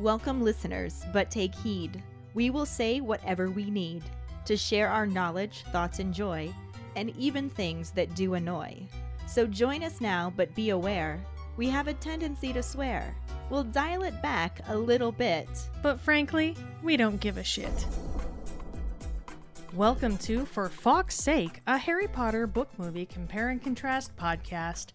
Welcome, listeners, but take heed. We will say whatever we need to share our knowledge, thoughts, and joy, and even things that do annoy. So join us now, but be aware, we have a tendency to swear. We'll dial it back a little bit. But frankly, we don't give a shit. Welcome to For Fawkes Sake, a Harry Potter book movie compare and contrast podcast.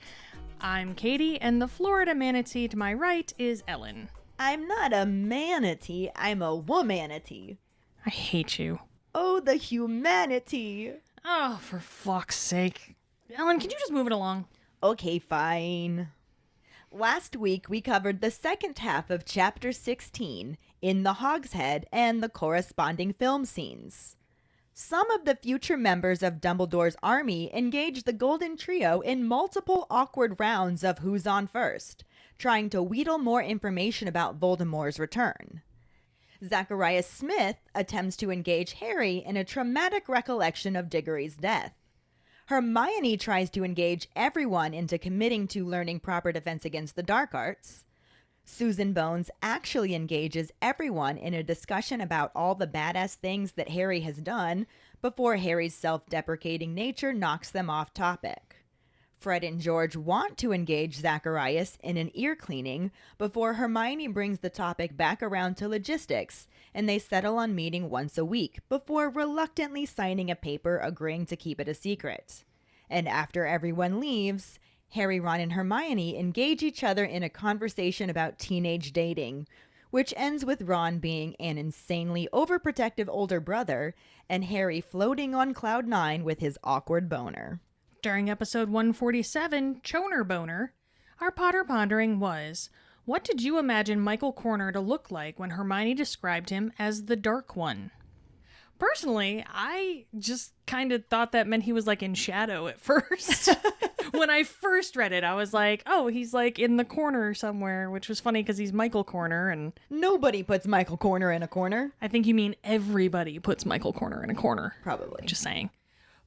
I'm Katie, and the Florida manatee to my right is Ellen. I'm not a manatee, I'm a womanatee. I hate you. Oh, the humanity. Oh, for fuck's sake. Ellen, can you just move it along? Okay, fine. Last week, we covered the second half of Chapter 16, In the Hogshead, and the corresponding film scenes. Some of the future members of Dumbledore's army engaged the Golden Trio in multiple awkward rounds of Who's On First, trying to wheedle more information about Voldemort's return. Zacharias Smith attempts to engage Harry in a traumatic recollection of Diggory's death. Hermione tries to engage everyone into committing to learning proper defense against the dark arts. Susan Bones actually engages everyone in a discussion about all the badass things that Harry has done before Harry's self-deprecating nature knocks them off topic. Fred and George want to engage Zacharias in an ear cleaning before Hermione brings the topic back around to logistics, and they settle on meeting once a week before reluctantly signing a paper agreeing to keep it a secret. And after everyone leaves, Harry, Ron, and Hermione engage each other in a conversation about teenage dating, which ends with Ron being an insanely overprotective older brother and Harry floating on cloud nine with his awkward boner. During episode 147, Choner Boner, our Potter Pondering was, what did you imagine Michael Corner to look like when Hermione described him as the Dark One? Personally, I just kind of thought that meant he was like in shadow at first. When I first read it, I was like, oh, he's like in the corner somewhere, which was funny because he's Michael Corner, and nobody puts Michael Corner in a corner. I think you mean everybody puts Michael Corner in a corner. Probably. Just saying.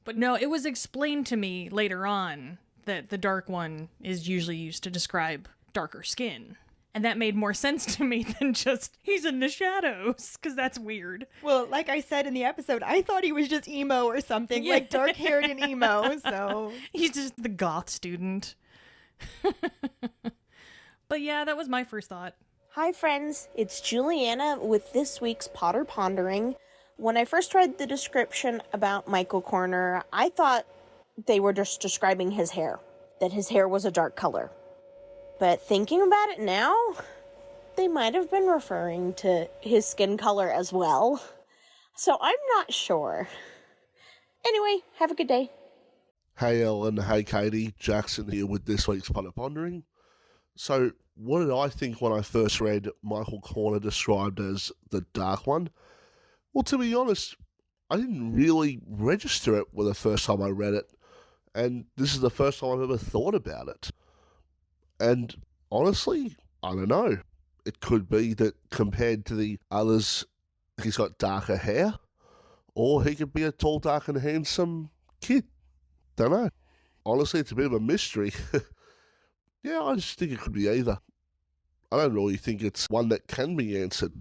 But no, it was explained to me later on that the Dark One is usually used to describe darker skin. And that made more sense to me than just, he's in the shadows, because that's weird. Well, like I said in the episode, I thought he was just emo or something, like dark-haired and emo, so... He's just the goth student. But yeah, that was my first thought. Hi friends, it's Juliana with this week's Potter Pondering. When I first read the description about Michael Corner, I thought they were just describing his hair, that his hair was a dark color. But thinking about it now, they might have been referring to his skin color as well. So I'm not sure. Anyway, have a good day. Hey Ellen, hey Keighty, Jackson here with this week's Potter Pondering. So, what did I think when I first read Michael Corner described as the Dark One? Well, to be honest, I didn't really register it the first time I read it, and this is the first time I've ever thought about it. And honestly, I don't know. It could be that compared to the others, he's got darker hair, or he could be a tall, dark, and handsome kid. Don't know. Honestly, it's a bit of a mystery. Yeah, I just think it could be either. I don't really think it's one that can be answered.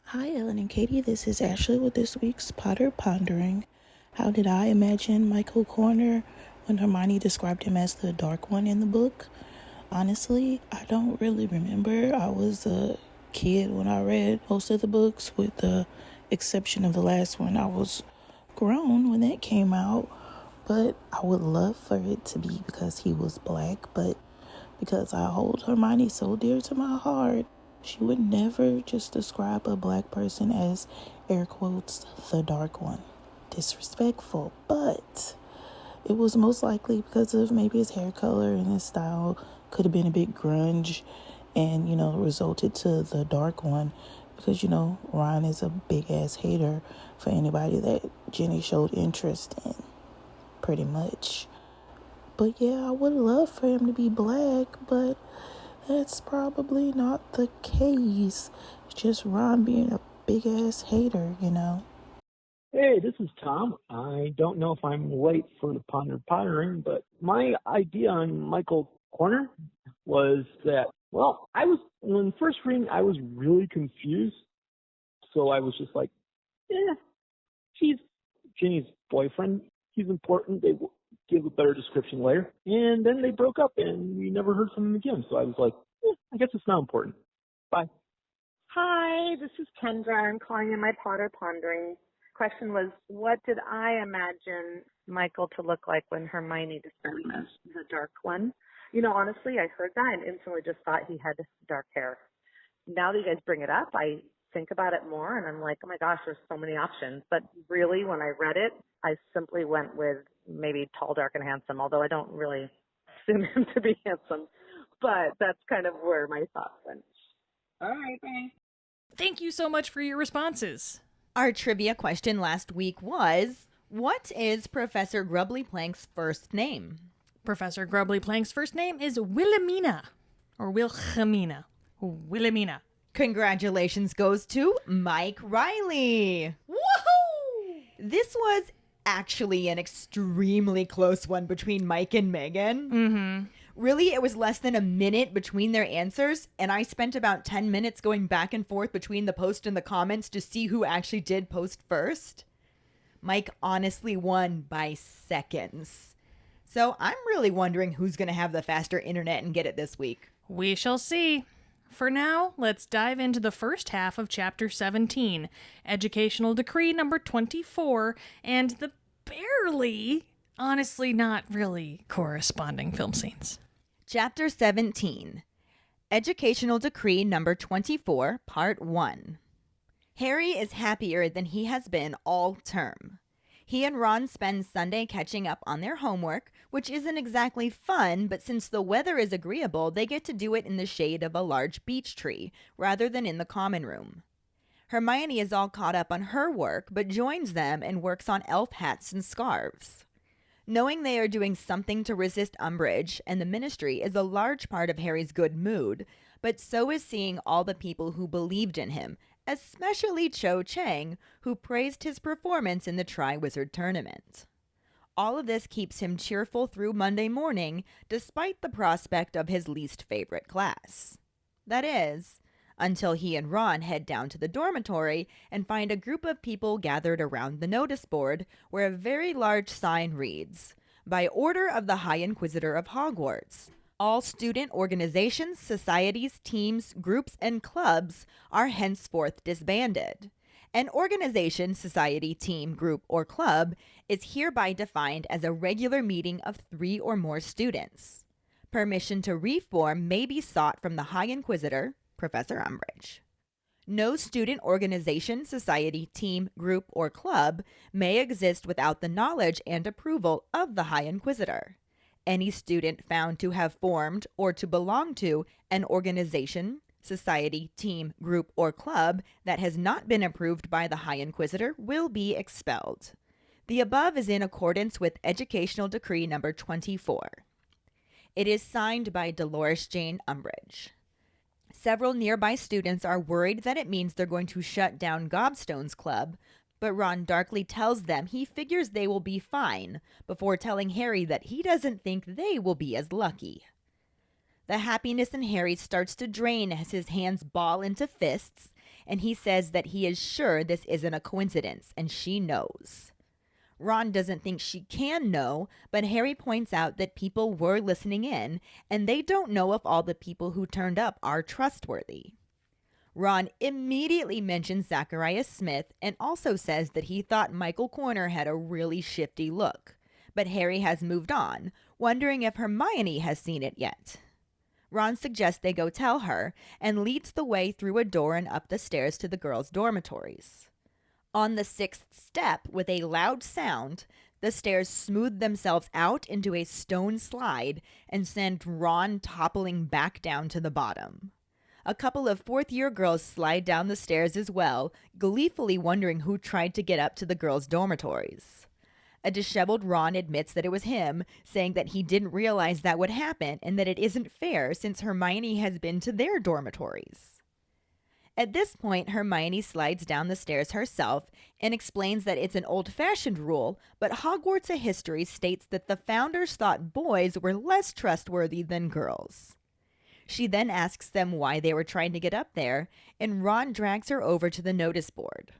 Hi, Ellen and Keighty. This is Ashley with this week's Potter Pondering. How did I imagine Michael Corner when Hermione described him as the Dark One in the book? Honestly, I don't really remember. I was a kid when I read most of the books, with the exception of the last one. I was grown when that came out, but I would love for it to be because he was black, but because I hold Hermione so dear to my heart, she would never just describe a black person as, air quotes, the Dark One. Disrespectful, but it was most likely because of maybe his hair color and his style could have been a bit grunge and, resulted to the Dark One because, Ron is a big-ass hater for anybody that Jenny showed interest in, pretty much. But yeah, I would love for him to be black, but that's probably not the case. It's just Ron being a big-ass hater, Hey, this is Tom. I don't know if I'm late for the pondering, but my idea on Michael Corner was that Well, when first reading, I was really confused. So I was just like, he's Ginny's boyfriend. He's important. They will give a better description later. And then they broke up and we never heard from him again. So I was like, I guess it's not important. Bye. Hi, this is Kendra. I'm calling in my Potter Pondering. Question was, what did I imagine Michael to look like when Hermione described him as the Dark One? You know, honestly, I heard that and instantly just thought he had dark hair. Now that you guys bring it up, I think about it more and I'm like, oh my gosh, there's so many options. But really, when I read it, I simply went with maybe tall, dark, and handsome, although I don't really assume him to be handsome. But that's kind of where my thoughts went. All right, bye. Thank you so much for your responses. Our trivia question last week was, what is Professor Grubbly Plank's first name? Professor Grubbly Plank's first name is Wilhelmina, or Wilhelmina. Wilhelmina. Congratulations goes to Mike Riley. Woohoo! This was actually an extremely close one between Mike and Megan. Mm-hmm. Really, it was less than a minute between their answers, and I spent about 10 minutes going back and forth between the post and the comments to see who actually did post first. Mike honestly won by seconds. So I'm really wondering who's going to have the faster internet and get it this week. We shall see. For now, let's dive into the first half of Chapter 17, Educational Decree number 24, and the barely, honestly not really, corresponding film scenes. Chapter 17, Educational Decree number 24, Part 1. Harry is happier than he has been all term. He and Ron spend Sunday catching up on their homework, which isn't exactly fun, but since the weather is agreeable, they get to do it in the shade of a large beech tree, rather than in the common room. Hermione is all caught up on her work, but joins them and works on elf hats and scarves. Knowing they are doing something to resist Umbridge and the Ministry is a large part of Harry's good mood, but so is seeing all the people who believed in him, especially Cho Chang, who praised his performance in the Triwizard Tournament. All of this keeps him cheerful through Monday morning, despite the prospect of his least favorite class. That is, until he and Ron head down to the dormitory and find a group of people gathered around the notice board where a very large sign reads, "By order of the High Inquisitor of Hogwarts, all student organizations, societies, teams, groups, and clubs are henceforth disbanded. An organization, society, team, group, or club is hereby defined as a regular meeting of 3 or more students. Permission to reform may be sought from the High Inquisitor, Professor Umbridge. No student organization, society, team, group, or club may exist without the knowledge and approval of the High Inquisitor. Any student found to have formed or to belong to an organization, society, team, group, or club that has not been approved by the High Inquisitor will be expelled. The above is in accordance with Educational Decree number 24. It is signed by Dolores Jane Umbridge. Several nearby students are worried that it means they're going to shut down Gobstone's club, but Ron darkly tells them he figures they will be fine, before telling Harry that he doesn't think they will be as lucky. The happiness in Harry starts to drain as his hands ball into fists, and he says that he is sure this isn't a coincidence, and she knows. Ron doesn't think she can know, but Harry points out that people were listening in, and they don't know if all the people who turned up are trustworthy. Ron immediately mentions Zacharias Smith and also says that he thought Michael Corner had a really shifty look, but Harry has moved on, wondering if Hermione has seen it yet. Ron suggests they go tell her and leads the way through a door and up the stairs to the girls' dormitories. On the 6th step, with a loud sound, the stairs smooth themselves out into a stone slide and send Ron toppling back down to the bottom. A couple of 4th-year girls slide down the stairs as well, gleefully wondering who tried to get up to the girls' dormitories. A disheveled Ron admits that it was him, saying that he didn't realize that would happen and that it isn't fair since Hermione has been to their dormitories. At this point, Hermione slides down the stairs herself and explains that it's an old-fashioned rule, but Hogwarts A History states that the founders thought boys were less trustworthy than girls. She then asks them why they were trying to get up there, and Ron drags her over to the notice board.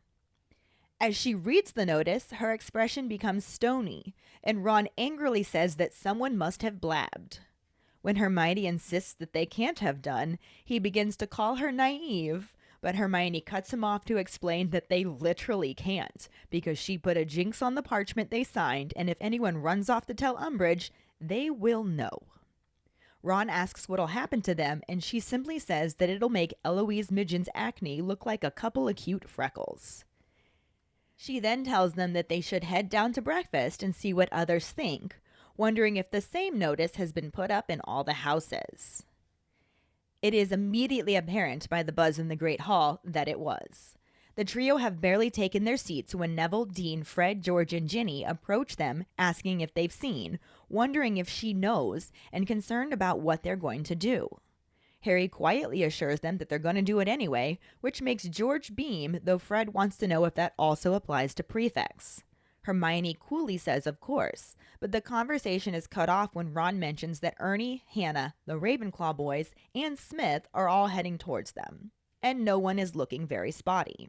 As she reads the notice, her expression becomes stony, and Ron angrily says that someone must have blabbed. When Hermione insists that they can't have done, he begins to call her naive, but Hermione cuts him off to explain that they literally can't, because she put a jinx on the parchment they signed, and if anyone runs off to tell Umbridge, they will know. Ron asks what'll happen to them, and she simply says that it'll make Eloise Midgen's acne look like a couple of cute freckles. She then tells them that they should head down to breakfast and see what others think, wondering if the same notice has been put up in all the houses. It is immediately apparent by the buzz in the Great Hall that it was. The trio have barely taken their seats when Neville, Dean, Fred, George, and Ginny approach them, asking if they've seen, wondering if she knows, and concerned about what they're going to do. Harry quietly assures them that they're going to do it anyway, which makes George beam, though Fred wants to know if that also applies to prefects. Hermione coolly says of course, but the conversation is cut off when Ron mentions that Ernie, Hannah, the Ravenclaw boys, and Smith are all heading towards them, and no one is looking very spotty.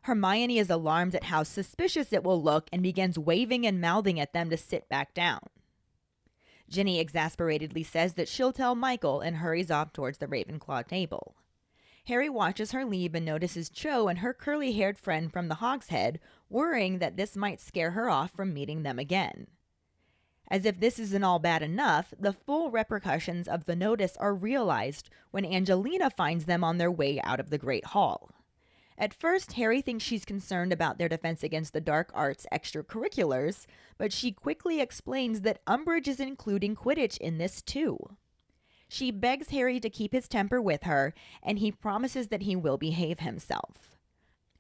Hermione is alarmed at how suspicious it will look and begins waving and mouthing at them to sit back down. Ginny exasperatedly says that she'll tell Michael and hurries off towards the Ravenclaw table. Harry watches her leave and notices Cho and her curly-haired friend from the Hogshead, worrying that this might scare her off from meeting them again. As if this isn't all bad enough, the full repercussions of the notice are realized when Angelina finds them on their way out of the Great Hall. At first, Harry thinks she's concerned about their defense against the dark arts extracurriculars, but she quickly explains that Umbridge is including Quidditch in this too. She begs Harry to keep his temper with her, and he promises that he will behave himself.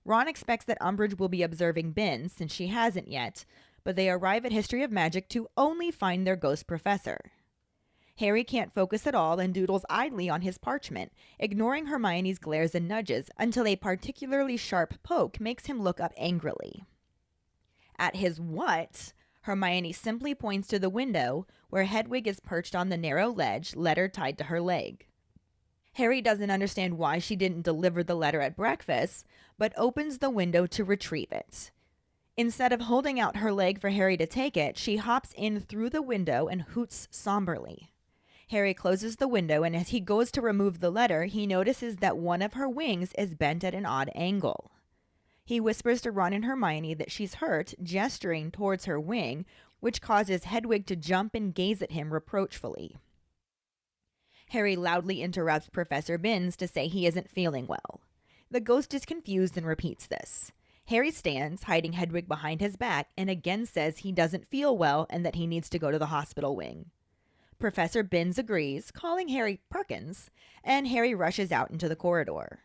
Ron expects that Umbridge will be observing Ben, since she hasn't yet, but they arrive at History of Magic to only find their ghost professor. Harry can't focus at all and doodles idly on his parchment, ignoring Hermione's glares and nudges until a particularly sharp poke makes him look up angrily. At his what, Hermione simply points to the window where Hedwig is perched on the narrow ledge, letter tied to her leg. Harry doesn't understand why she didn't deliver the letter at breakfast, but opens the window to retrieve it. Instead of holding out her leg for Harry to take it, she hops in through the window and hoots somberly. Harry closes the window, and as he goes to remove the letter, he notices that one of her wings is bent at an odd angle. He whispers to Ron and Hermione that she's hurt, gesturing towards her wing, which causes Hedwig to jump and gaze at him reproachfully. Harry loudly interrupts Professor Binns to say he isn't feeling well. The ghost is confused and repeats this. Harry stands, hiding Hedwig behind his back, and again says he doesn't feel well and that he needs to go to the hospital wing. Professor Binns agrees, calling Harry Perkins, and Harry rushes out into the corridor.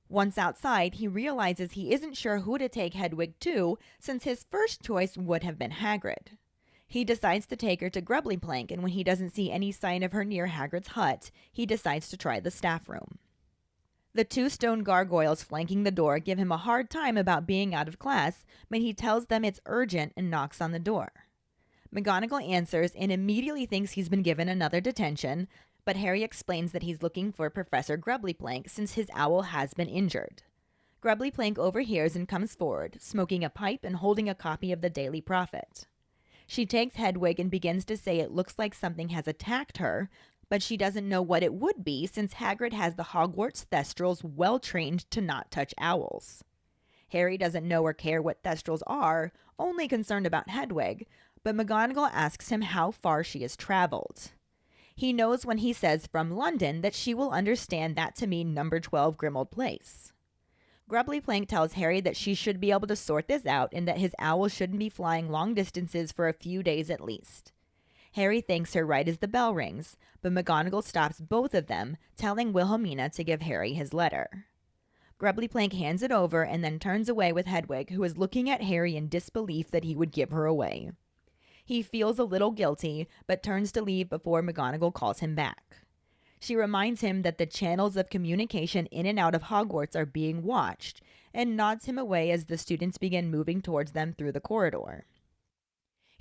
Once outside, he realizes he isn't sure who to take Hedwig to, since his first choice would have been Hagrid. He decides to take her to Grubbly Plank, and when he doesn't see any sign of her near Hagrid's hut, he decides to try the staff room. The two stone gargoyles flanking the door give him a hard time about being out of class, but he tells them it's urgent and knocks on the door. McGonagall answers and immediately thinks he's been given another detention, but Harry explains that he's looking for Professor Grubbly Plank since his owl has been injured. Grubbly Plank overhears and comes forward, smoking a pipe and holding a copy of the Daily Prophet. She takes Hedwig and begins to say it looks like something has attacked her, but she doesn't know what it would be since Hagrid has the Hogwarts Thestrals well trained to not touch owls. Harry doesn't know or care what Thestrals are, only concerned about Hedwig, but McGonagall asks him how far she has traveled. He knows when he says from London that she will understand that to mean number 12 Grimmauld Place. Grubbly Plank tells Harry that she should be able to sort this out and that his owl shouldn't be flying long distances for a few days at least. Harry thanks her right as the bell rings, but McGonagall stops both of them, telling Wilhelmina to give Harry his letter. Grubbly Plank hands it over and then turns away with Hedwig, who is looking at Harry in disbelief that he would give her away. He feels a little guilty, but turns to leave before McGonagall calls him back. She reminds him that the channels of communication in and out of Hogwarts are being watched, and nods him away as the students begin moving towards them through the corridor.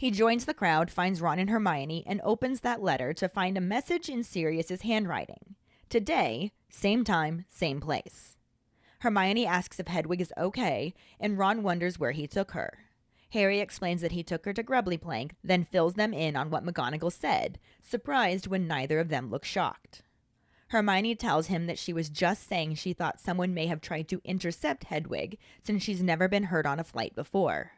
He joins the crowd, finds Ron and Hermione, and opens that letter to find a message in Sirius's handwriting. Today, same time, same place. Hermione asks if Hedwig is okay, and Ron wonders where he took her. Harry explains that he took her to Grubbly Plank, then fills them in on what McGonagall said, surprised when neither of them look shocked. Hermione tells him that she was just saying she thought someone may have tried to intercept Hedwig, since she's never been hurt on a flight before.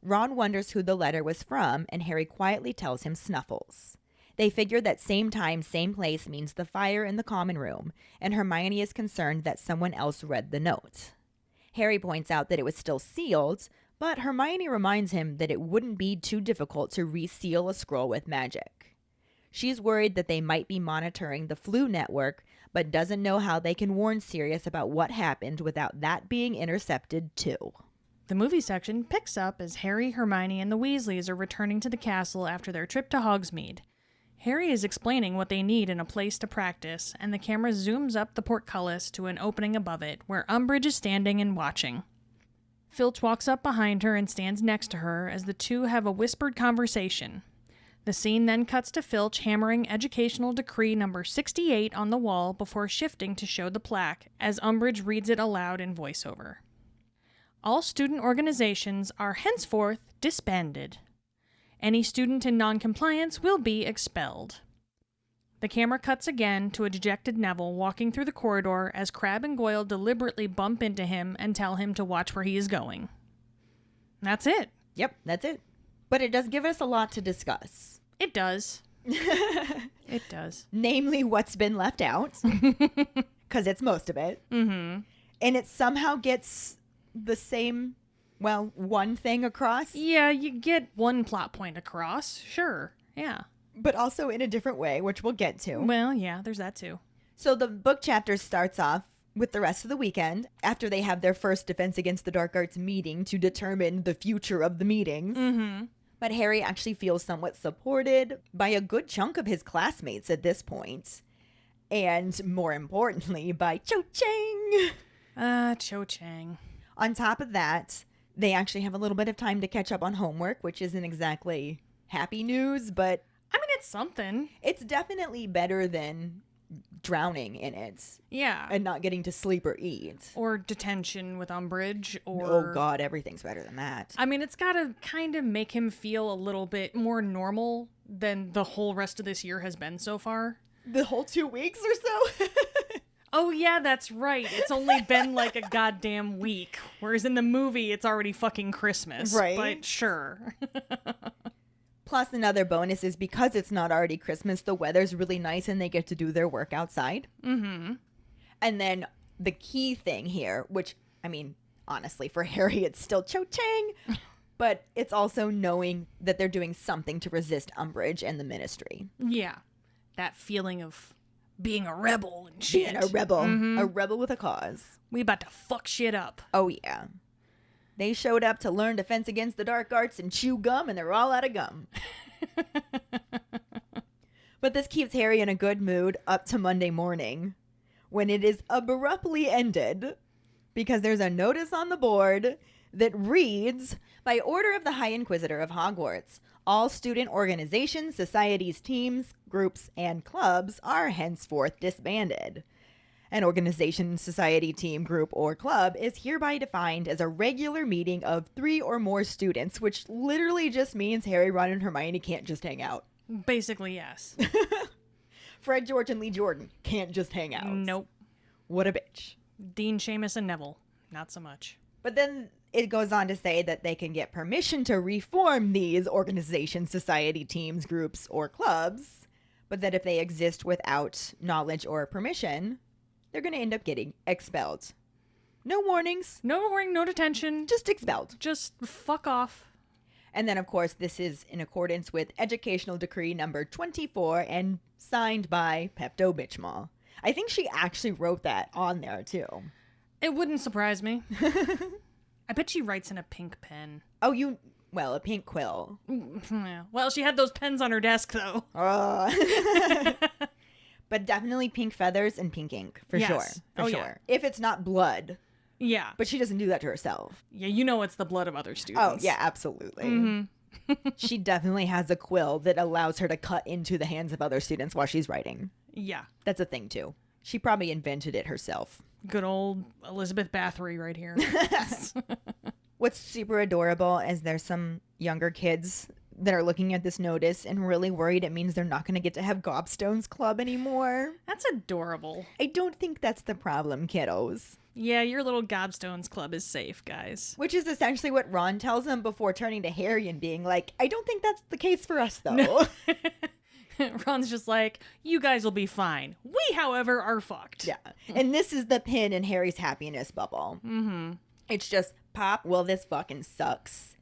Ron wonders who the letter was from, and Harry quietly tells him Snuffles. They figure that same time, same place means the fire in the common room, and Hermione is concerned that someone else read the note. Harry points out that it was still sealed, but Hermione reminds him that it wouldn't be too difficult to reseal a scroll with magic. She's worried that they might be monitoring the Flu network, but doesn't know how they can warn Sirius about what happened without that being intercepted too. The movie section picks up as Harry, Hermione, and the Weasleys are returning to the castle after their trip to Hogsmeade. Harry is explaining what they need in a place to practice, and the camera zooms up the portcullis to an opening above it, where Umbridge is standing and watching. Filch walks up behind her and stands next to her as the two have a whispered conversation. The scene then cuts to Filch hammering Educational Decree number 68 on the wall before shifting to show the plaque, as Umbridge reads it aloud in voiceover. All student organizations are henceforth disbanded. Any student in noncompliance will be expelled. The camera cuts again to a dejected Neville walking through the corridor as Crabbe and Goyle deliberately bump into him and tell him to watch where he is going. That's it. Yep, that's it. But it does give us a lot to discuss. It does. It does. Namely, what's been left out. Because it's most of it. Mm-hmm. And it somehow gets the same, well, one thing across. Yeah, you get one plot point across. Sure. Yeah. But also in a different way, which we'll get to. Well, yeah, there's that too. So the book chapter starts off with the rest of the weekend, after they have their first Defense Against the Dark Arts meeting to determine the future of the meetings. Mm-hmm. But Harry actually feels somewhat supported by a good chunk of his classmates at this point. And more importantly, by Cho Chang. Cho Chang. On top of that, they actually have a little bit of time to catch up on homework, which isn't exactly happy news, but I mean, it's something. it's definitely better than drowning in it Yeah. and not getting to sleep or eat. Or detention with Umbridge, or... Oh God, everything's better than that. I mean, it's gotta kind of make him feel a little bit more normal than the whole rest of this year has been so far. The whole 2 weeks or so? Oh, yeah, that's right. It's only been like a goddamn week. Whereas in the movie, it's already fucking Christmas. Right. But sure. Plus, another bonus is because it's not already Christmas, the weather's really nice and they get to do their work outside. Mm-hmm. And then the key thing here, which, I mean, honestly, for Harry, it's still Cho Chang, but it's also knowing that they're doing something to resist Umbridge and the Ministry. Yeah. That feeling of being a rebel and shit. Being a rebel. Mhm. A rebel with a cause. We about to fuck shit up. Oh, yeah. They showed up to learn Defense Against the Dark Arts and chew gum, and they're all out of gum. But this keeps Harry in a good mood up to Monday morning, when it is abruptly ended, because there's a notice on the board that reads, by order of the High Inquisitor of Hogwarts, all student organizations, societies, teams, groups, and clubs are henceforth disbanded. An organization, society, team, group, or club is hereby defined as a regular meeting of 3 or more students, which literally just means Harry, Ron, and Hermione can't just hang out. Basically, yes. Fred, George, and Lee Jordan can't just hang out. Nope. What a bitch. Dean, Seamus, and Neville. Not so much. But then it goes on to say that they can get permission to reform these organizations, society, teams, groups, or clubs, but that if they exist without knowledge or permission, they're going to end up getting expelled. No warnings, No warning, no detention. just expelled. Just fuck off. And then, of course, this is in accordance with Educational Decree number 24 and signed by Pepto-Bismol. I think she actually wrote that on there, too. It wouldn't surprise me. I bet she writes in a pink pen. Oh, well, a pink quill. Yeah. Well, she had those pens on her desk, though. But definitely pink feathers and pink ink, for Yes. sure. For Oh, sure. yeah. If it's not blood. Yeah. But she doesn't do that to herself. Yeah, you know it's the blood of other Oh, students. yeah, absolutely. Mm-hmm. She definitely has a quill that allows her to cut into the hands of other students while she's writing. Yeah. That's a thing, too. She probably invented it herself. Good old Elizabeth Bathory right here. What's super adorable is there's some younger kids that are looking at this notice and really worried it means they're not going to get to have Gobstones Club anymore. That's adorable. I don't think that's the problem, kiddos. Yeah, your little Gobstones Club is safe, guys. Which is essentially what Ron tells him before turning to Harry and being like, I don't think that's the case for us, though. Ron's just like, you guys will be fine. We, however, are fucked. Yeah. And this is the pin in Harry's happiness bubble. Mm-hmm. It's just, Pop, well, this fucking sucks.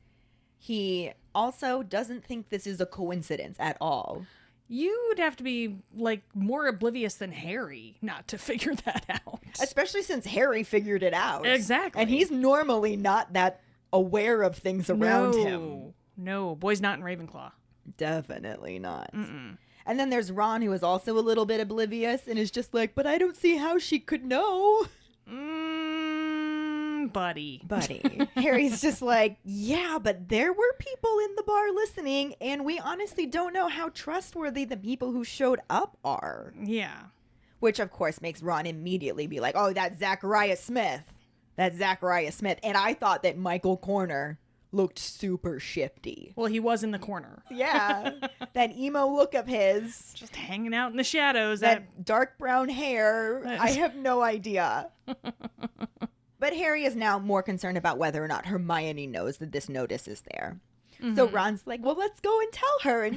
He also doesn't think this is a coincidence at all. You'd have to be, like, more oblivious than Harry not to figure that out. Especially since Harry figured it out. Exactly. And he's normally not that aware of things around him. No, boy's not in Ravenclaw. Definitely not. Mm-mm. And then there's Ron, who is also a little bit oblivious and is just like, but I don't see how she could know. Buddy. Harry's just like, yeah, but there were people in the bar listening, and we honestly don't know how trustworthy the people who showed up are. Yeah. Which, of course, makes Ron immediately be like, oh, that's Zachariah Smith. That's Zachariah Smith. And I thought that Michael Corner looked super shifty. Well, he was in the corner. Yeah. That emo look of his. Just hanging out in the shadows. That dark brown hair. I have no idea. But Harry is now more concerned about whether or not Hermione knows that this notice is there. Mm-hmm. So Ron's like, well, let's go and tell her.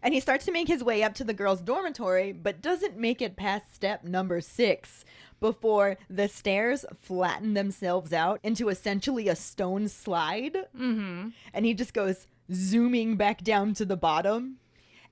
And he starts to make his way up to the girls' dormitory, but doesn't make it past step number 6 before the stairs flatten themselves out into essentially a stone slide. Mm-hmm. And he just goes zooming back down to the bottom.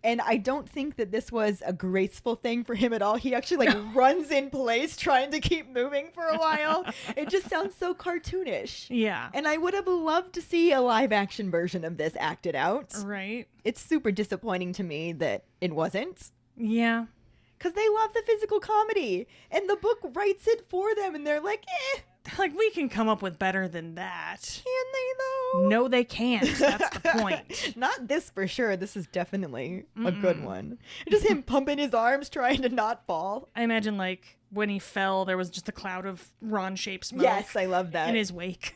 And I don't think that this was a graceful thing for him at all. He actually runs in place trying to keep moving for a while. It just sounds so cartoonish. Yeah. And I would have loved to see a live action version of this acted out. Right. It's super disappointing to me that it wasn't. Yeah. Because they love the physical comedy. And the book writes it for them. And they're like, Like, we can come up with better than that. Can they, though? No, they can't. That's the point. Not this for sure. This is definitely a good one. Just him pumping his arms trying to not fall. I imagine, like, when he fell, there was just a cloud of Ron-shaped smoke. Yes, I love that. In his wake.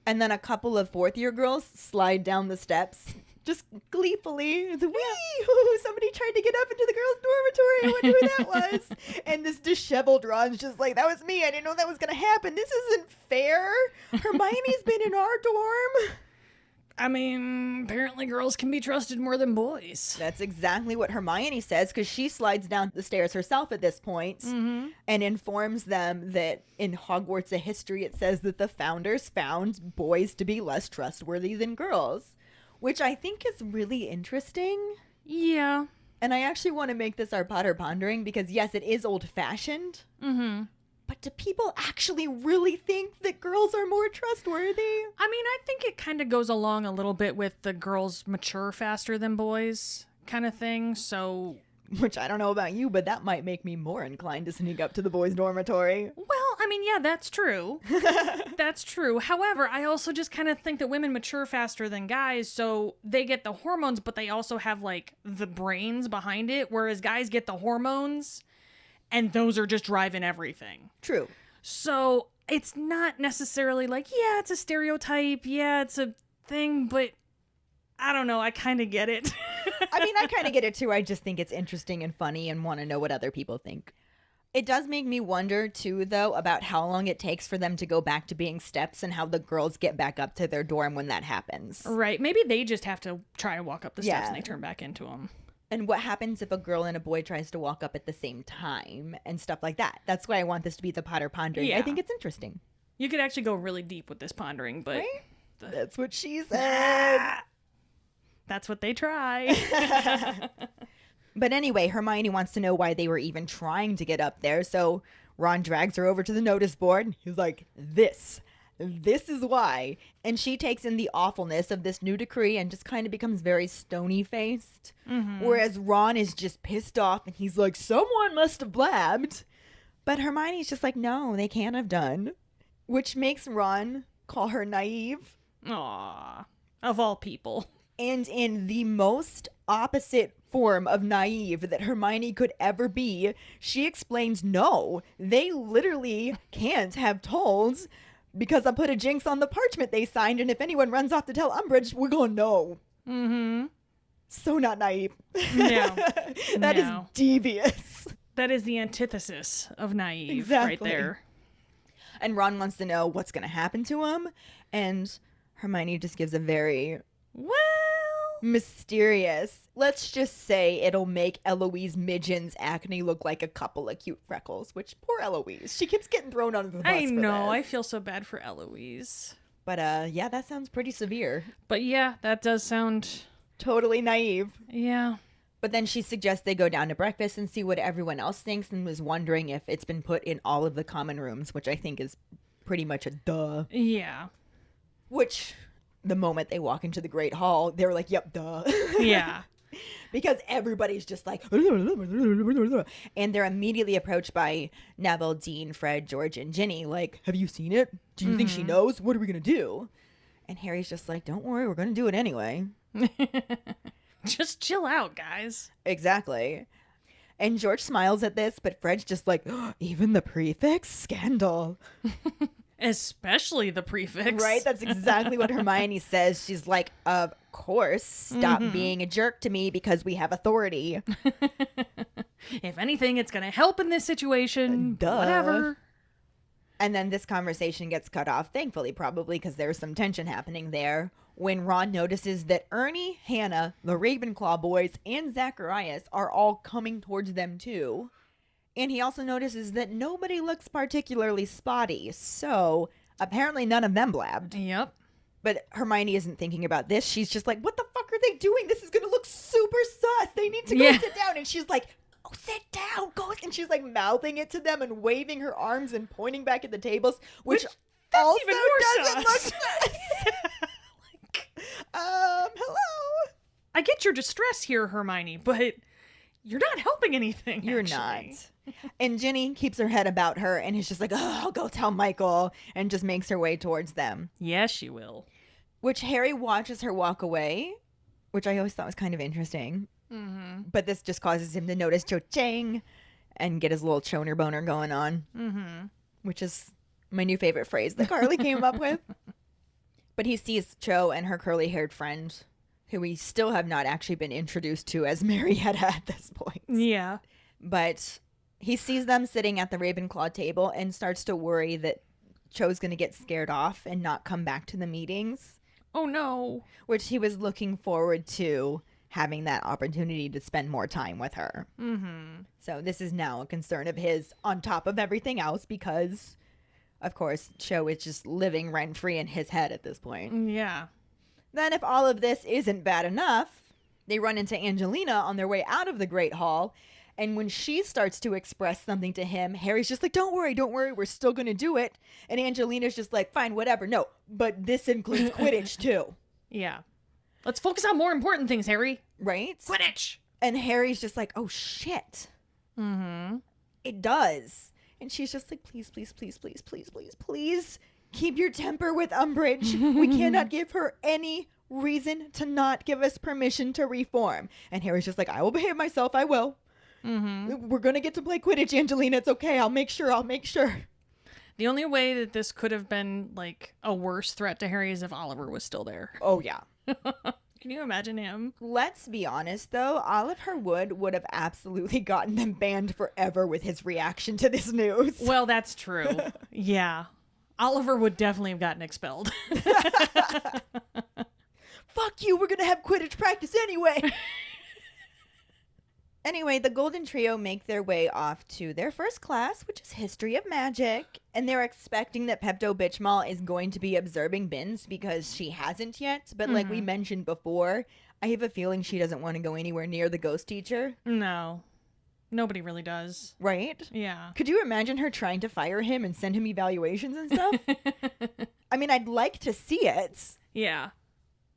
And then a couple of fourth-year girls slide down the steps, just gleefully. It's like, wee! Somebody tried to get up into the girls' dormitory. I wonder who that was. And this disheveled Ron's just like, that was me. I didn't know that was going to happen. This isn't fair. Hermione's been in our dorm. I mean, apparently girls can be trusted more than boys. That's exactly what Hermione says, because she slides down the stairs herself at this point and informs them that in Hogwarts of history it says that the founders found boys to be less trustworthy than girls, which I think is really interesting. Yeah. And I actually want to make this our Potter Pondering because, yes, it is old-fashioned. Mm-hmm. But do people actually really think that girls are more trustworthy? I mean, I think it kind of goes along a little bit with the girls mature faster than boys kind of thing, so... Which I don't know about you, but that might make me more inclined to sneak up to the boys' dormitory. Well, I mean, yeah, that's true. That's true. However, I also just kind of think that women mature faster than guys, so they get the hormones, but they also have, like, the brains behind it, whereas guys get the hormones... And those are just driving everything. True. So it's not necessarily like, yeah, it's a stereotype. Yeah, it's a thing. But I don't know. I kind of get it. I mean, I kind of get it too. I just think it's interesting and funny and want to know what other people think. It does make me wonder too, though, about how long it takes for them to go back to being steps and how the girls get back up to their dorm when that happens. Right. Maybe they just have to try and walk up the steps Yeah. and they turn back into them. And what happens if a girl and a boy tries to walk up at the same time and stuff like that? That's why I want this to be the Potter Pondering. Yeah. I think it's interesting. You could actually go really deep with this pondering, but... Right? That's what she said. That's what they try. But anyway, Hermione wants to know why they were even trying to get up there. So Ron drags her over to the notice board. He's like, this is why. And she takes in the awfulness of this new decree and just kind of becomes very stony-faced. Mm-hmm. Whereas Ron is just pissed off and he's like, someone must have blabbed. But Hermione's just like, no, they can't have done. Which makes Ron call her naive. Aw. Of all people. And in the most opposite form of naive that Hermione could ever be, she explains no, they literally can't have told because I put a jinx on the parchment they signed, and if anyone runs off to tell Umbridge, we're going no. Mm-hmm. So not naive. No. That is No. devious. That is the antithesis of naive Exactly. right there. And Ron wants to know what's going to happen to him, and Hermione just gives a very, well, mysterious, let's just say it'll make Eloise Midgen's acne look like a couple of cute freckles, which poor Eloise. She keeps getting thrown under the bus I for know. this. I feel so bad for Eloise. But yeah, that sounds pretty severe. But yeah, that does sound... Totally naive. Yeah. But then she suggests they go down to breakfast and see what everyone else thinks, and was wondering if it's been put in all of the common rooms, which I think is pretty much a duh. Yeah. Which, the moment they walk into the Great Hall, they're like, yep, duh. Yeah. Because everybody's just like, and they're immediately approached by Neville, Dean, Fred, George, and Ginny. Like, have you seen it? Do you think she knows? What are we going to do? And Harry's just like, don't worry, we're going to do it anyway. Just chill out, guys. Exactly. And George smiles at this, but Fred's just like, even the prefix? Scandal. Especially the prefix. Right? That's exactly what Hermione says. She's like, of course, stop being a jerk to me because we have authority. If anything, it's going to help in this situation. Duh. Whatever. And then this conversation gets cut off, thankfully, probably because there's some tension happening there, when Ron notices that Ernie, Hannah, the Ravenclaw boys, and Zacharias are all coming towards them too. And he also notices that nobody looks particularly spotty, so apparently none of them blabbed. Yep. But Hermione isn't thinking about this. She's just like, what the fuck are they doing? This is going to look super sus. They need to go sit down. And she's like, oh, sit down. Go. And she's like mouthing it to them and waving her arms and pointing back at the tables, which also even more doesn't look sus. sus. Hello. I get your distress here, Hermione, but you're not helping anything. You're actually. not. And Ginny keeps her head about her and is just like, oh, I'll go tell Michael, and just makes her way towards them. Yes, she will. Which Harry watches her walk away, which I always thought was kind of interesting. Mm-hmm. But this just causes him to notice Cho Chang and get his little choner boner going on, which is my new favorite phrase that Carly came up with. But he sees Cho and her curly-haired friend, who we still have not actually been introduced to as Marietta at this point. Yeah. But he sees them sitting at the Ravenclaw table and starts to worry that Cho's going to get scared off and not come back to the meetings, Oh, no. which he was looking forward to having that opportunity to spend more time with her. Mm-hmm. So this is now a concern of his on top of everything else because, of course, Cho is just living rent-free in his head at this point. Yeah. Then if all of this isn't bad enough, they run into Angelina on their way out of the Great Hall, and when she starts to express something to him, Harry's just like, don't worry, we're still going to do it. And Angelina's just like, fine, whatever. No, but this includes Quidditch too. Yeah. Let's focus on more important things, Harry. Right? Quidditch. And Harry's just like, oh shit. Mm-hmm. It does. And she's just like, please, keep your temper with Umbridge. We cannot give her any reason to not give us permission to reform. And Harry's just like, I will behave myself. I will. Mm-hmm. We're going to get to play Quidditch, Angelina. It's okay. I'll make sure. The only way that this could have been, like, a worse threat to Harry is if Oliver was still there. Oh, yeah. Can you imagine him? Let's be honest, though. Oliver would have absolutely gotten them banned forever with his reaction to this news. Well, that's true. Yeah. Oliver would definitely have gotten expelled. Fuck you. We're going to have Quidditch practice anyway. Anyway, the Golden Trio make their way off to their first class, which is History of Magic, and they're expecting that Pepto-Bismol is going to be observing Binns because she hasn't yet, but like we mentioned before, I have a feeling she doesn't want to go anywhere near the ghost teacher. No. Nobody really does. Right? Yeah. Could you imagine her trying to fire him and send him evaluations and stuff? I mean, I'd like to see it, Yeah.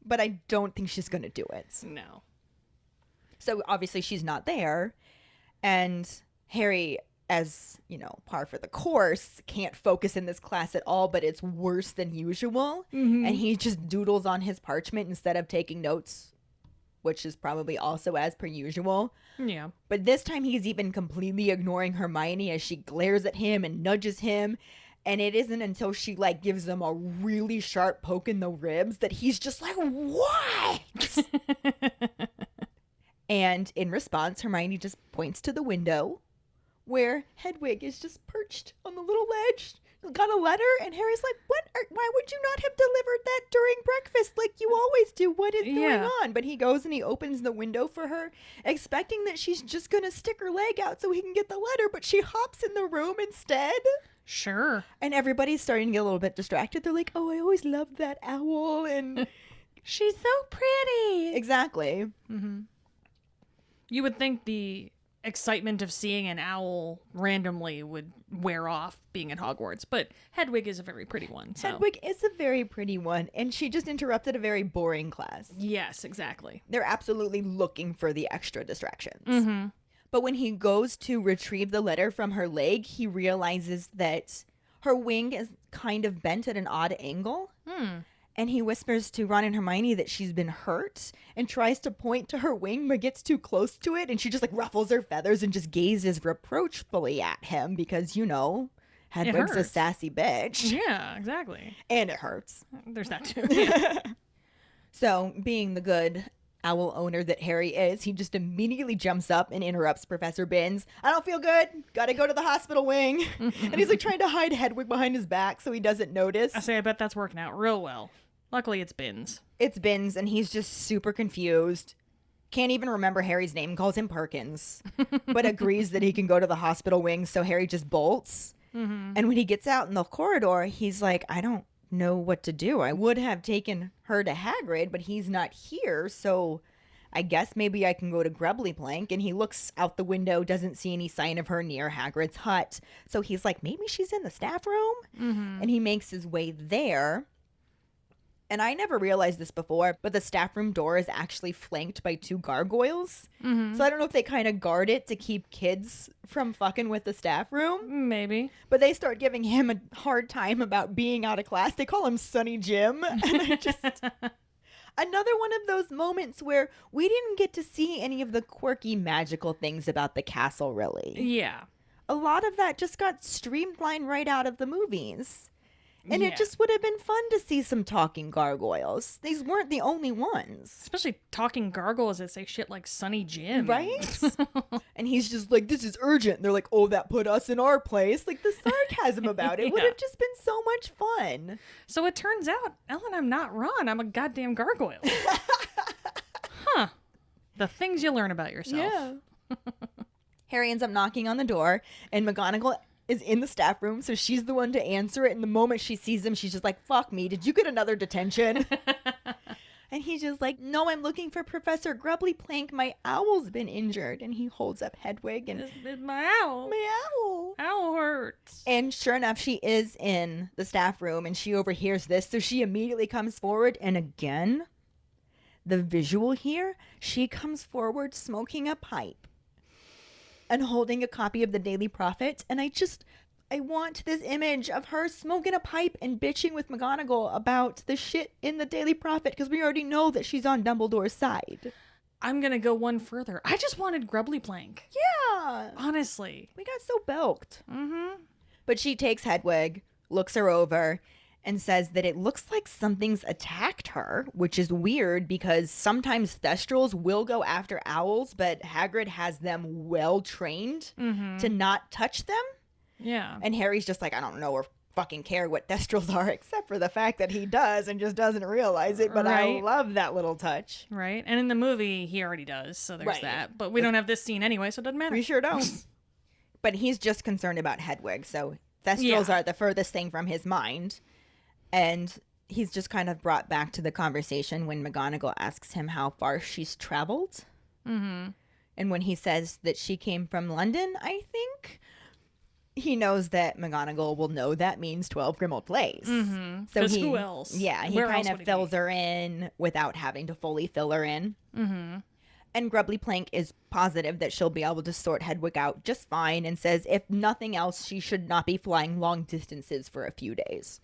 but I don't think she's going to do it. No. So obviously she's not there, and Harry, as you know, par for the course, can't focus in this class at all, but it's worse than usual. And he just doodles on his parchment instead of taking notes which is probably also as per usual. Yeah. But this time he's even completely ignoring Hermione as she glares at him and nudges him. And it isn't until she like gives him a really sharp poke in the ribs that he's just like, what? And in response, Hermione just points to the window where Hedwig is just perched on the little ledge, got a letter, and Harry's like, why would you not have delivered that during breakfast like you always do? What is going on? But he goes and he opens the window for her, expecting that she's just going to stick her leg out so he can get the letter, but she hops in the room instead. Sure. And everybody's starting to get a little bit distracted. They're like, oh, I always loved that owl, and she's so pretty. Exactly. Mm-hmm. You would think the excitement of seeing an owl randomly would wear off being at Hogwarts, but Hedwig is a very pretty one. So. Hedwig is a very pretty one, and she just interrupted a very boring class. Yes, exactly. They're absolutely looking for the extra distractions. Mm-hmm. But when he goes to retrieve the letter from her leg, he realizes that her wing is kind of bent at an odd angle. And he whispers to Ron and Hermione that she's been hurt and tries to point to her wing, but gets too close to it. And she just like ruffles her feathers and just gazes reproachfully at him because, you know, Hedwig's a sassy bitch. Yeah, exactly. And it hurts. There's that too. Yeah. So, being the good owl owner that Harry is, he just immediately jumps up and interrupts Professor Binns. I don't feel good. Gotta go to the hospital wing. And he's like trying to hide Hedwig behind his back so he doesn't notice. I bet that's working out real well. Luckily, it's Binns. It's Binns, and he's just super confused. Can't even remember Harry's name, calls him Perkins, but agrees that he can go to the hospital wing, so Harry just bolts. And when he gets out in the corridor, he's like, I don't know what to do. I would have taken her to Hagrid, but he's not here, so I guess maybe I can go to Grubbly Plank. And he looks out the window, doesn't see any sign of her near Hagrid's hut. So he's like, maybe she's in the staff room? And he makes his way there. And I never realized this before, but the staff room door is actually flanked by 2 gargoyles. So I don't know if they kind of guard it to keep kids from fucking with the staff room. Maybe. But they start giving him a hard time about being out of class. They call him Sonny Jim. And I just... Another one of those moments where we didn't get to see any of the quirky magical things about the castle, really. Yeah. A lot of that just got streamlined right out of the movies. And it just would have been fun to see some talking gargoyles. These weren't the only ones. Especially talking gargoyles that say shit like Sonny Jim. Right? And he's just like, this is urgent. And they're like, oh, that put us in our place. Like, the sarcasm about it would have just been so much fun. So it turns out, Ellen, I'm not Ron. I'm a goddamn gargoyle. Huh. The things you learn about yourself. Yeah. Harry ends up knocking on the door, and McGonagall is in the staff room, so she's the one to answer it. And the moment she sees him, she's just like, fuck me, did you get another detention? And he's just like, no, I'm looking for Professor Grubbly Plank. My owl's been injured. And he holds up Hedwig and my owl. My owl. Owl hurts. And sure enough, she is in the staff room and she overhears this. So she immediately comes forward. And again, the visual here, she comes forward smoking a pipe and holding a copy of the Daily Prophet. And I want this image of her smoking a pipe and bitching with McGonagall about the shit in the Daily Prophet, because we already know that she's on Dumbledore's side. I'm going to go one further. I just wanted Grubbly Plank. Yeah. Honestly. We got so bilked. Mm-hmm. But she takes Hedwig, looks her over, and says that it looks like something's attacked her, which is weird because sometimes Thestrals will go after owls, but Hagrid has them well trained to not touch them. Yeah. And Harry's just like, I don't know or fucking care what Thestrals are, except for the fact that he does and just doesn't realize it. But I love that little touch. Right. And in the movie, he already does. So there's that. But we don't have this scene anyway, so it doesn't matter. We sure don't. But he's just concerned about Hedwig. So Thestrals are the furthest thing from his mind. And he's just kind of brought back to the conversation when McGonagall asks him how far she's traveled. And when he says that she came from London, I think, he knows that McGonagall will know that means 12 Grimmauld Place. So who else? Yeah, he kind of fills her in without having to fully fill her in. And Grubbly Plank is positive that she'll be able to sort Hedwig out just fine and says if nothing else, she should not be flying long distances for a few days.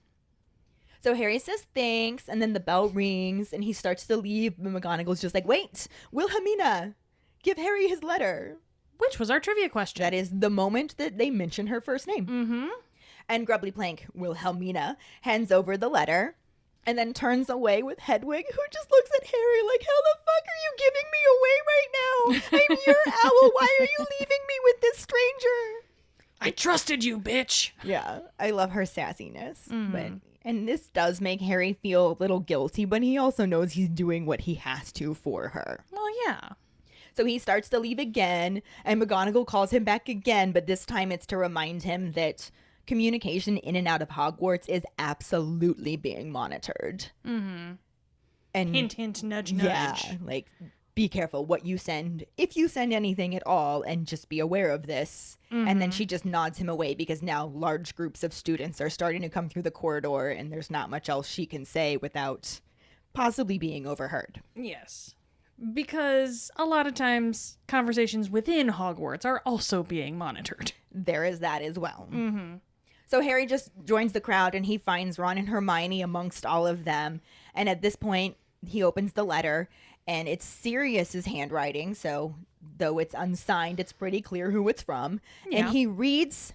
So Harry says thanks, and then the bell rings, and he starts to leave, but McGonagall's just like, wait, Wilhelmina, give Harry his letter. Which was our trivia question. That is the moment that they mention her first name. Mm-hmm. And Grubbly Plank, Wilhelmina, hands over the letter and then turns away with Hedwig, who just looks at Harry like, how the fuck are you giving me away right now? I'm your owl. Why are you leaving me with this stranger? I trusted you, bitch. Yeah, I love her sassiness. Mm-hmm. And this does make Harry feel a little guilty, but he also knows he's doing what he has to for her. Well, yeah. So he starts to leave again, and McGonagall calls him back again, but this time it's to remind him that communication in and out of Hogwarts is absolutely being monitored. Mm-hmm. And hint, hint, nudge, nudge. yeah, like, be careful what you send, if you send anything at all, and just be aware of this. Mm-hmm. And then she just nods him away because now large groups of students are starting to come through the corridor, and there's not much else she can say without possibly being overheard. Yes. Because a lot of times conversations within Hogwarts are also being monitored. There is that as well. Mm-hmm. So Harry just joins the crowd and he finds Ron and Hermione amongst all of them. And at this point, he opens the letter and it's Sirius's handwriting. So though it's unsigned, it's pretty clear who it's from. Yeah. And he reads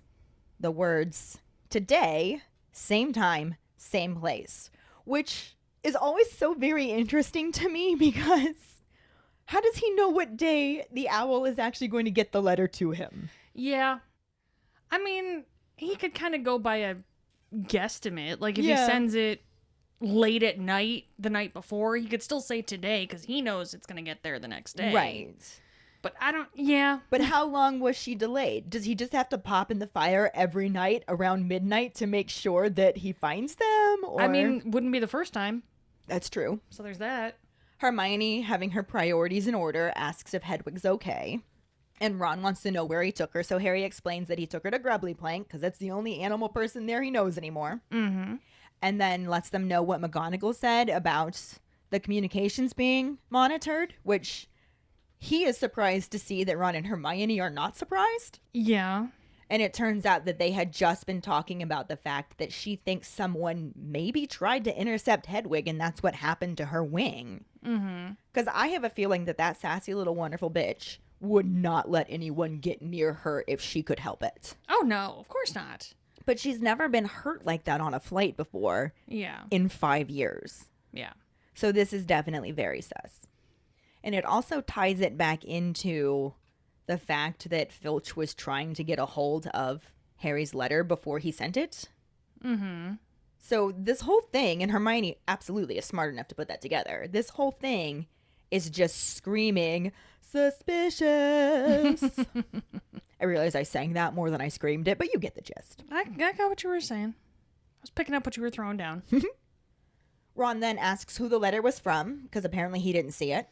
the words, today, same time, same place, which is always so very interesting to me because how does he know what day the owl is actually going to get the letter to him? Yeah. I mean, he could kind of go by a guesstimate. Like, if Yeah. he sends it late at night, the night before, he could still say today because he knows it's going to get there the next day. Right. But I don't, yeah. But how long was she delayed? Does he just have to pop in the fire every night around midnight to make sure that he finds them? Or... I mean, wouldn't be the first time. That's true. So there's that. Hermione, having her priorities in order, asks if Hedwig's okay. And Ron wants to know where he took her, so Harry explains that he took her to Grubbly Plank, because that's the only animal person there he knows anymore. Mm-hmm. And then lets them know what McGonagall said about the communications being monitored, which he is surprised to see that Ron and Hermione are not surprised. Yeah. And it turns out that they had just been talking about the fact that she thinks someone maybe tried to intercept Hedwig, and that's what happened to her wing. Mm-hmm. Because I have a feeling that that sassy little wonderful bitch would not let anyone get near her if she could help it. Oh, no, of course not. But she's never been hurt like that on a flight before Yeah. in 5 years. Yeah. So this is definitely very sus. And it also ties it back into the fact that Filch was trying to get a hold of Harry's letter before he sent it. Mm-hmm. So this whole thing, and Hermione absolutely is smart enough to put that together, this whole thing is just screaming, suspicious. I realize I sang that more than I screamed it, but you get the gist. I got what you were saying. I was picking up what you were throwing down. Ron then asks who the letter was from, because apparently he didn't see it.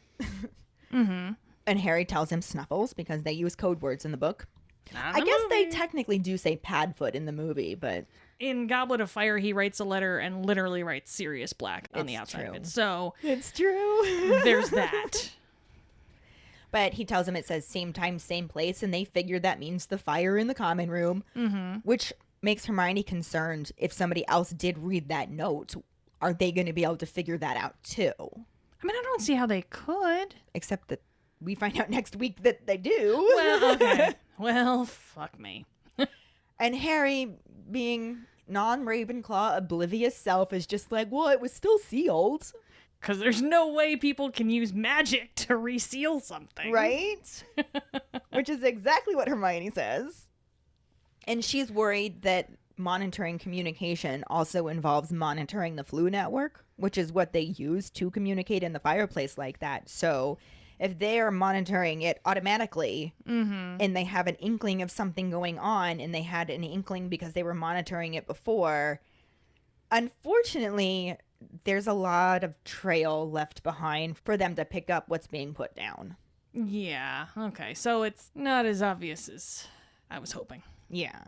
Mm-hmm. And Harry tells him Snuffles, because they use code words in the book. Not I in the guess they movie. technically do say Padfoot in the movie, but In Goblet of Fire, he writes a letter and literally writes Sirius Black on the It's outside of true. it. So it's true. there's that. But he tells him it says same time, same place, and they figure that means the fire in the common room, which makes Hermione concerned if somebody else did read that note. Are they going to be able to figure that out too? I mean, I don't see how they could. Except that we find out next week that they do. Well, okay. Well, fuck me. And Harry, being non-Ravenclaw oblivious self, is just like, well, it was still sealed. Because there's no way people can use magic to reseal something. Right? Which is exactly what Hermione says. And she's worried that monitoring communication also involves monitoring the flu network, which is what they use to communicate in the fireplace like that. So if they are monitoring it automatically and they have an inkling of something going on, and they had an inkling because they were monitoring it before, unfortunately, there's a lot of trail left behind for them to pick up what's being put down. Yeah, okay. So it's not as obvious as I was hoping. Yeah.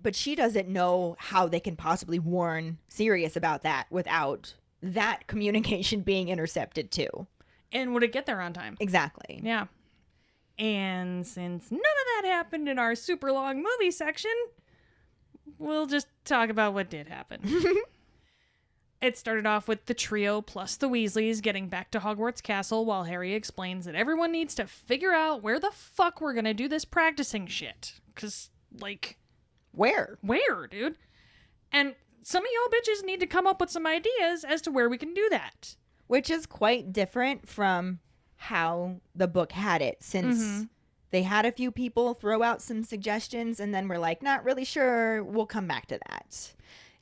But she doesn't know how they can possibly warn Sirius about that without that communication being intercepted too. And would it get there on time? Exactly. Yeah. And since none of that happened in our super long movie section, we'll just talk about what did happen. It started off with the trio plus the Weasleys getting back to Hogwarts Castle while Harry explains that everyone needs to figure out where the fuck we're gonna do this practicing shit. 'Cause, like... Where, dude? And some of y'all bitches need to come up with some ideas as to where we can do that. which is quite different from how the book had it, since they had a few people throw out some suggestions and then we're like, not really sure, we'll come back to that.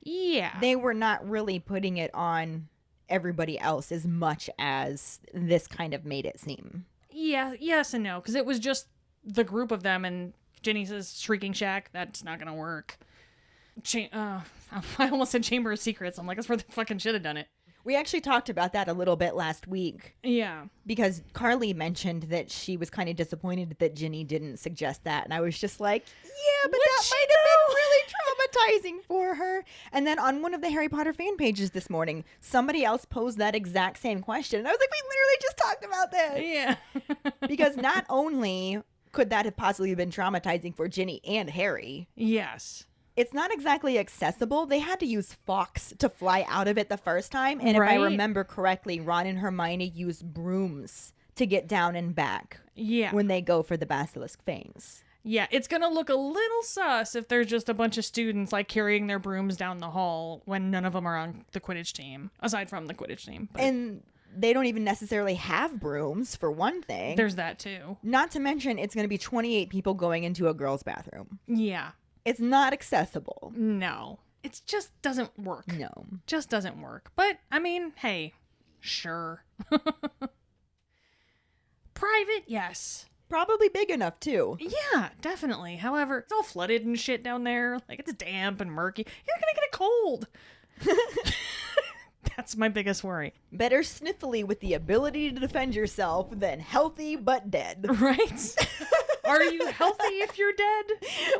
Yeah. They were not really putting it on everybody else as much as this kind of made it seem. Yeah, yes and no, because it was just the group of them, and Ginny says Shrieking Shack, that's not gonna work. I almost said Chamber of Secrets. I'm like, that's where they fucking should have done it. We actually talked about that a little bit last week. Yeah. Because Carly mentioned that she was kind of disappointed that Ginny didn't suggest that. And I was just like, yeah, but that might have been really traumatizing for her. And then on one of the Harry Potter fan pages this morning, somebody else posed that exact same question. And I was like, we literally just talked about this. Yeah. Because not only could that have possibly been traumatizing for Ginny and Harry, Yes. it's not exactly accessible. They had to use Fawkes to fly out of it the first time. And if I Right. remember correctly, Ron and Hermione use brooms to get down and back Yeah. when they go for the Basilisk Fangs. Yeah, it's gonna look a little sus if there's just a bunch of students like carrying their brooms down the hall when none of them are on the Quidditch team, aside from the Quidditch team. But And they don't even necessarily have brooms, for one thing. there's that too. Not to mention, it's going to be 28 people going into a girl's bathroom. Yeah. It's not accessible. No. It just doesn't work. No. Just doesn't work. But, I mean, hey, sure. Private, yes. Probably big enough, too. Yeah, definitely. However, it's all flooded and shit down there. Like, it's damp and murky. You're gonna get a cold. That's my biggest worry. Better sniffly with the ability to defend yourself than healthy but dead. Right? Are you healthy if you're dead?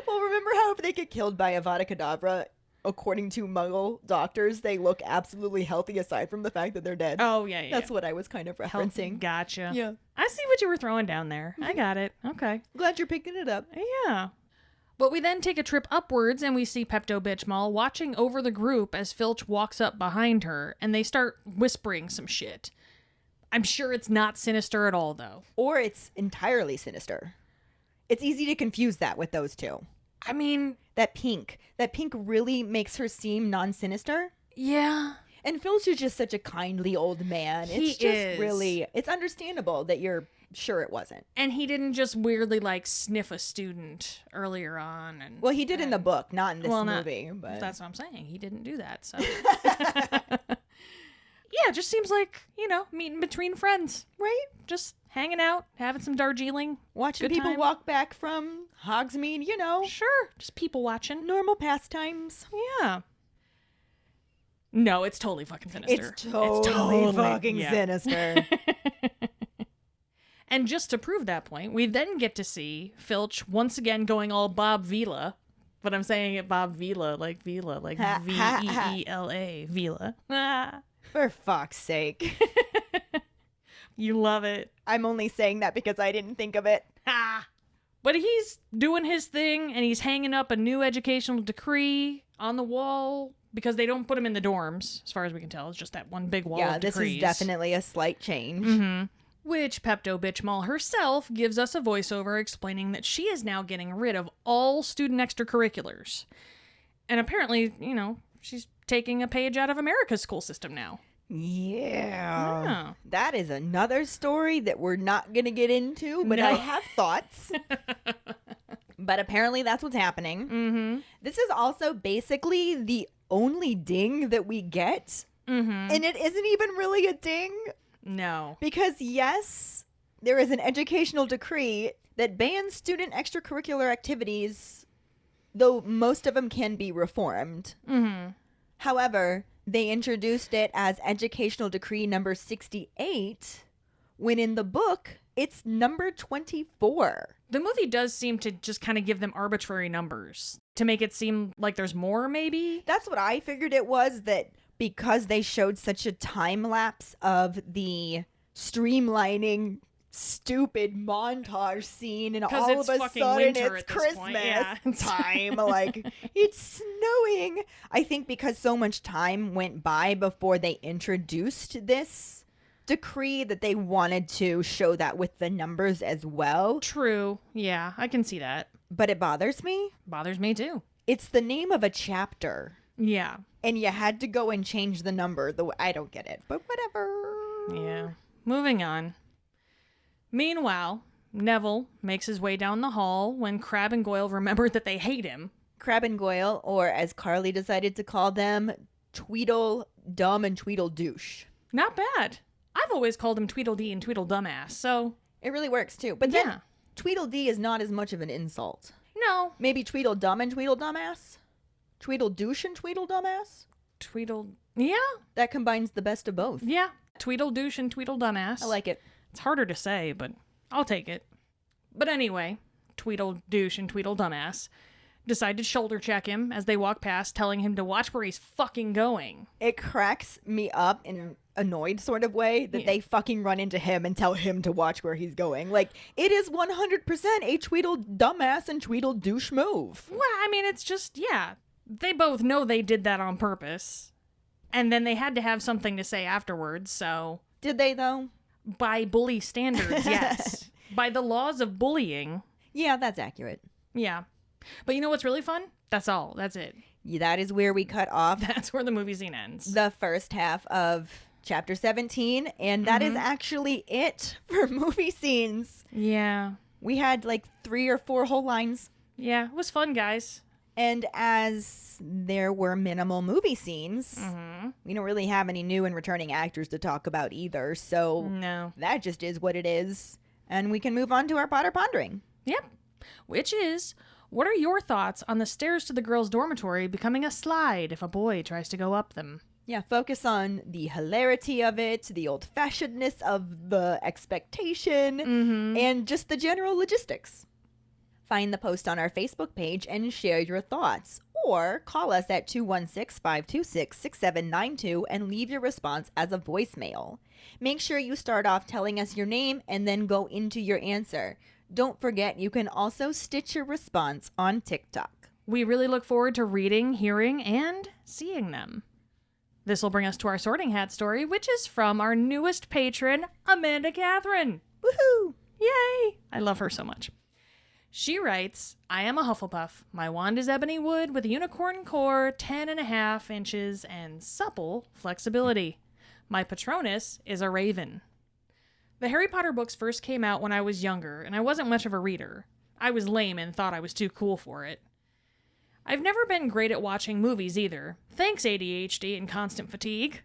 Well, remember how if they get killed by Avada Kedavra, according to Muggle doctors, they look absolutely healthy aside from the fact that they're dead? Oh, yeah. That's what I was kind of referencing. Gotcha. Yeah. I see what you were throwing down there. I got it. Okay. Glad you're picking it up. Yeah. But we then take a trip upwards and we see Pepto-Bitchmal watching over the group as Filch walks up behind her and they start whispering some shit. I'm sure it's not Sinister at all, though. Or it's entirely Sinister. It's easy to confuse that with those two. I mean, That pink really makes her seem non-sinister. yeah. And Filch is just such a kindly old man. He It's just is. really, it's understandable that you're sure it wasn't. And he didn't just weirdly, like, sniff a student earlier on. And Well, he did in the book, not in this Well, movie. But That's what I'm saying. He didn't do that, so. Yeah, it just seems like, meeting between friends. right? Just hanging out, having some Darjeeling. Watching Good people time. walk back from Hogsmeade, Sure. Just people watching. normal pastimes. Yeah. No, it's totally fucking Sinister. It's totally fucking yeah. Sinister. And just to prove that point, we then get to see Filch once again going all Bob Vila. But I'm saying it Bob Vila, like Vila, like Ha, ha, ha. Veela. Vila. Ah. For fuck's sake. You love it. I'm only saying that because I didn't think of it. Ah. But he's doing his thing, and he's hanging up a new educational decree on the wall because they don't put him in the dorms, as far as we can tell. It's just that one big wall Yeah, of this decrees. is definitely a slight change. Mm-hmm. Which Pepto-Bitchmal herself gives us a voiceover explaining that she is now getting rid of all student extracurriculars. And apparently, she's taking a page out of America's school system now. Yeah. Yeah. That is another story that we're not going to get into, but No. I have thoughts. But apparently that's what's happening. Mm-hmm. This is also basically the only ding that we get. Mm-hmm. And it isn't even really a ding No. because, yes, there is an educational decree that bans student extracurricular activities, though most of them can be reformed. Mm-hmm. However, they introduced it as Educational Decree number 68, when in the book, it's number 24. The movie does seem to just kind of give them arbitrary numbers to make it seem like there's more, maybe? That's what I figured it was, that because they showed such a time lapse of the streamlining stupid montage scene, and 'Cause all it's of a fucking sudden winter it's at this Christmas point, yeah. time. Like, it's snowing. I think because so much time went by before they introduced this decree that they wanted to show that with the numbers as well. True. Yeah, I can see that. But it bothers me. Bothers me too. It's the name of a chapter, Yeah. and you had to go and change the number. I don't get it, but whatever. Yeah. Moving on. Meanwhile, Neville makes his way down the hall when Crabbe and Goyle remember that they hate him. Crabbe and Goyle, or as Carly decided to call them, Tweedle Dumb and Tweedle Douche. Not bad. I've always called him Tweedledee and Tweedle Dumbass, so It really works too. But then yeah. Tweedledee is not as much of an insult. No. Maybe Tweedle Dumb and Tweedle Dumbass? Tweedle Douche and Tweedle Dumbass? Tweedle. Yeah. That combines the best of both. Yeah. Tweedle Douche and Tweedle Dumbass. I like it. It's harder to say, but I'll take it. But anyway, Tweedle Douche and Tweedle Dumbass decide to shoulder check him as they walk past, telling him to watch where he's fucking going. It cracks me up in an annoyed sort of way that they fucking run into him and tell him to watch where he's going. Like, it is 100% a Tweedle Dumbass and Tweedle Douche move. Well, I mean, it's just, yeah. They both know they did that on purpose. And then they had to have something to say afterwards, so... Did they, though? By bully standards, yes. By the laws of bullying. Yeah, that's accurate. Yeah. But you know what's really fun? That's all. That's it. Yeah, that is where we cut off That's where the movie scene ends. the first half of chapter 17, and that is actually it for movie scenes. Yeah. We had like 3 or 4 whole lines, Yeah, it was fun, guys. and as there were minimal movie scenes, we don't really have any new and returning actors to talk about either, so No. that just is what it is, and we can move on to our Potter Pondering. Yep. Which is, what are your thoughts on the stairs to the girls' dormitory becoming a slide if a boy tries to go up them? Yeah, focus on the hilarity of it, the old-fashionedness of the expectation, and just the general logistics. Find the post on our Facebook page and share your thoughts, or call us at 216-526-6792 and leave your response as a voicemail. Make sure you start off telling us your name and then go into your answer. Don't forget, you can also stitch your response on TikTok. We really look forward to reading, hearing, and seeing them. This will bring us to our sorting hat story, which is from our newest patron, Amanda Catherine. Woohoo! Yay! I love her so much. She writes, I am a Hufflepuff. My wand is ebony wood with a unicorn core, 10.5 inches, and supple flexibility. My Patronus is a raven. The Harry Potter books first came out when I was younger, and I wasn't much of a reader. I was lame and thought I was too cool for it. I've never been great at watching movies either. Thanks, ADHD and constant fatigue.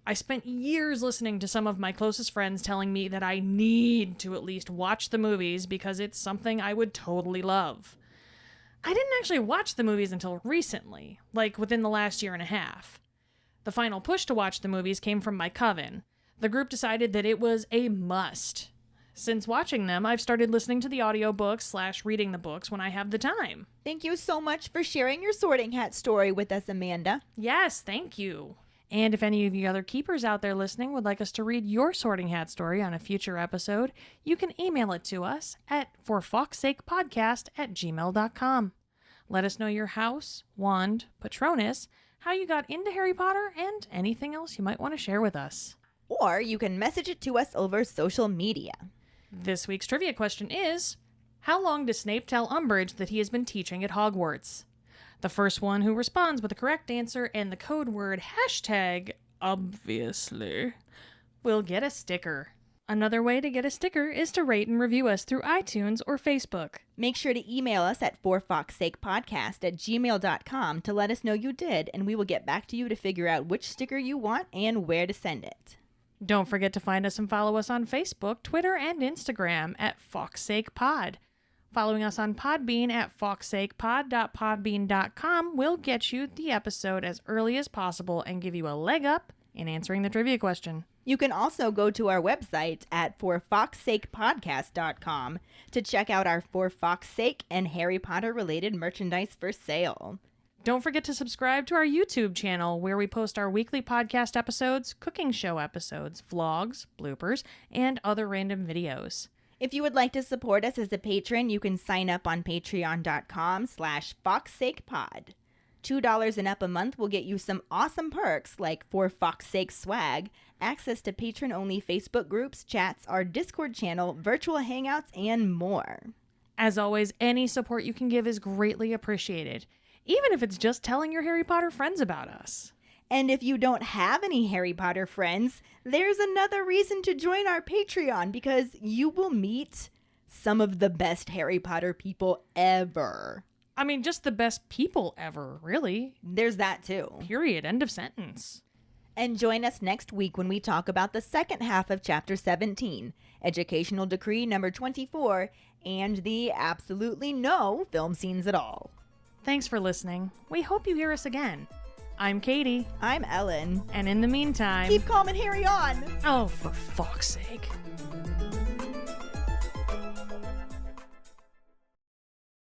I spent years listening to some of my closest friends telling me that I need to at least watch the movies because it's something I would totally love. I didn't actually watch the movies until recently, like within the last year and a half. The final push to watch the movies came from my coven. The group decided that it was a must. Since watching them, I've started listening to the audiobooks / reading the books when I have the time. Thank you so much for sharing your sorting hat story with us, Amanda. Yes, thank you. And if any of you other keepers out there listening would like us to read your sorting hat story on a future episode, you can email it to us at forfawkesakepodcast@gmail.com. Let us know your house, wand, Patronus, how you got into Harry Potter, and anything else you might want to share with us. Or you can message it to us over social media. This week's trivia question is, how long does Snape tell Umbridge that he has been teaching at Hogwarts? The first one who responds with the correct answer and the code word #obviously will get a sticker. Another way to get a sticker is to rate and review us through iTunes or Facebook. Make sure to email us at forfawkesakepodcast@gmail.com to let us know you did, and we will get back to you to figure out which sticker you want and where to send it. Don't forget to find us and follow us on Facebook, Twitter, and Instagram at FawkesSakePod. Following us on Podbean at fawkesakepod.podbean.com will get you the episode as early as possible and give you a leg up in answering the trivia question. You can also go to our website at forfawkesakepodcast.com to check out our For Fawkes Sake and Harry Potter related merchandise for sale. Don't forget to subscribe to our YouTube channel where we post our weekly podcast episodes, cooking show episodes, vlogs, bloopers, and other random videos. If you would like to support us as a patron, you can sign up on patreon.com/FawkesSakePod. $2 and up a month will get you some awesome perks like For Fawkes Sake swag, access to patron-only Facebook groups, chats, our Discord channel, virtual hangouts, and more. As always, any support you can give is greatly appreciated, even if it's just telling your Harry Potter friends about us. And if you don't have any Harry Potter friends, there's another reason to join our Patreon because you will meet some of the best Harry Potter people ever. I mean, just the best people ever, really. There's that too. Period. End of sentence. And join us next week when we talk about the second half of Chapter 17, Educational Decree number 24, and the absolutely no film scenes at all. Thanks for listening. We hope you hear us again. I'm Katie. I'm Ellen. And in the meantime... keep calm and Harry on! Oh, for fuck's sake.